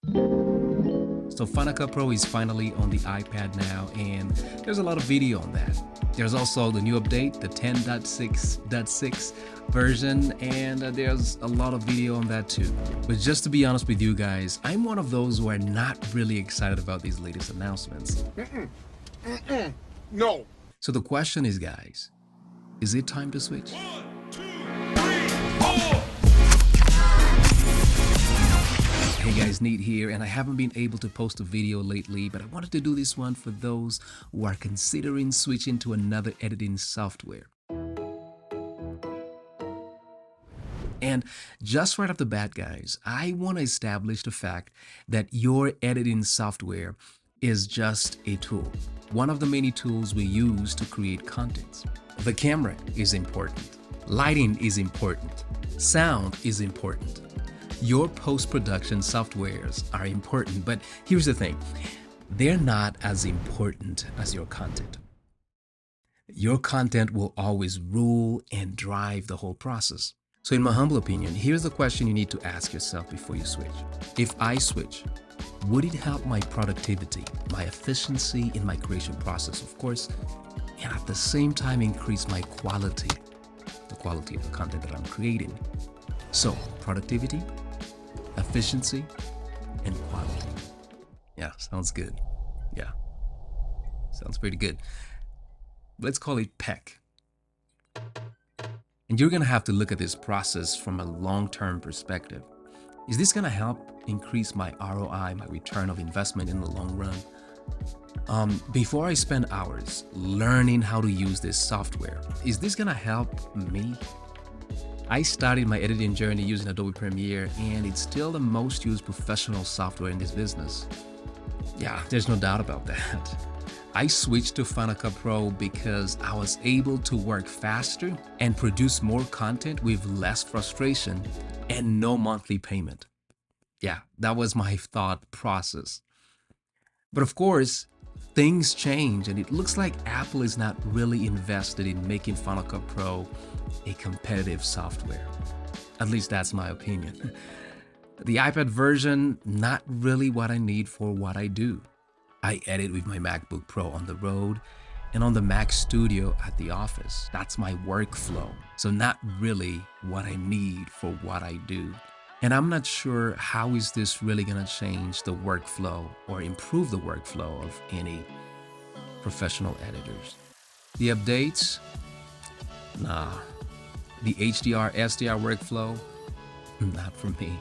So Final Cut Pro is finally on the iPad now, and there's a lot of video on that. There's also the new update, the 10.6.6 version, and there's a lot of video on that too. But just to be honest with you guys, I'm one of those who are not really excited about these latest announcements. No. So the question is, guys, is it time to switch? 1, 2, 3, 4. Hey guys, Neat here, and I haven't been able to post a video lately, but I wanted to do this one for those who are considering switching to another editing software. And just right off the bat, guys, I want to establish the fact that your editing software is just a tool, one of the many tools we use to create content. The camera is important, lighting is important, sound is important. Your post-production softwares are important, but here's the thing, they're not as important as your content. Your content will always rule and drive the whole process. So in my humble opinion, here's the question you need to ask yourself before you switch. If I switch, would it help my productivity, my efficiency in my creation process, of course, and at the same time increase my quality, the quality of the content that I'm creating? So productivity, efficiency, and quality. Yeah, sounds good. Yeah, sounds pretty good. Let's call it PEC. And you're gonna have to look at this process from a long-term perspective. Is this gonna help increase my ROI, my return of investment in the long run? Before I spend hours learning how to use this software, is this gonna help me? I started my editing journey using Adobe Premiere, and it's still the most used professional software in this business. Yeah, there's no doubt about that. I switched to Final Cut Pro because I was able to work faster and produce more content with less frustration and no monthly payment. Yeah, that was my thought process. But of course, things change, and it looks like Apple is not really invested in making Final Cut Pro a competitive software. At least that's my opinion. The iPad version, not really what I need for what I do. I edit with my MacBook Pro on the road and on the Mac Studio at the office. That's my workflow. So not really what I need for what I do. And I'm not sure how is this really gonna change the workflow or improve the workflow of any professional editors. The updates? Nah. The HDR, SDR workflow? Not for me.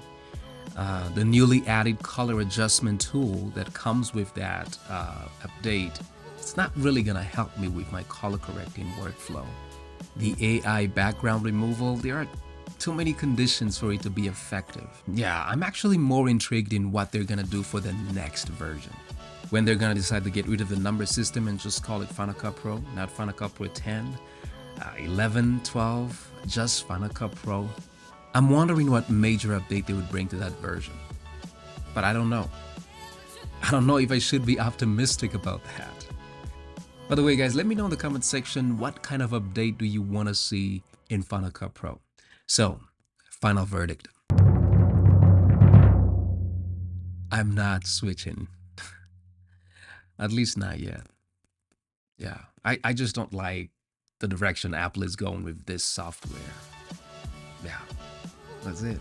The newly added color adjustment tool that comes with that update, it's not really gonna help me with my color correcting workflow. The AI background removal, there are too many conditions for it to be effective. Yeah, I'm actually more intrigued in what they're gonna do for the next version. When they're gonna decide to get rid of the number system and just call it Final Cut Pro, not Final Cut Pro 10, 11, 12, just Final Cut Pro. I'm wondering what major update they would bring to that version. But I don't know. I don't know if I should be optimistic about that. By the way, guys, let me know in the comment section what kind of update do you want to see in Final Cut Pro. So, final verdict. I'm not switching. At least not yet. Yeah, I just don't like the direction Apple is going with this software. Yeah. That's it.